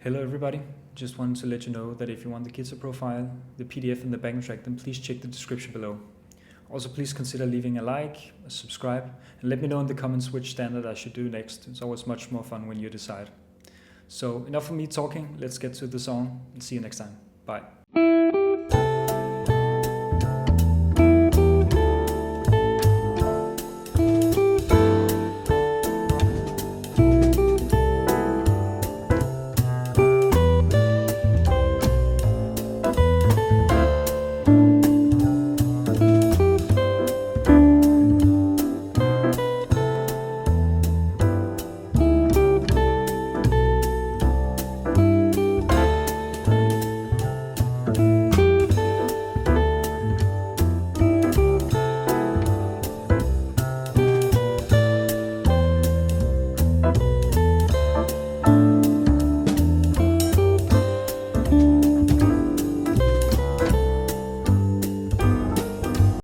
Hello everybody, just wanted to let you know that if you want the guitar profile, the PDF and the backing track, then please check the description below. Also please consider leaving a like, a subscribe, and let me know in the comments which standard I should do next. It's always much more fun when you decide. So enough of me talking, let's get to the song and see you next time. Bye.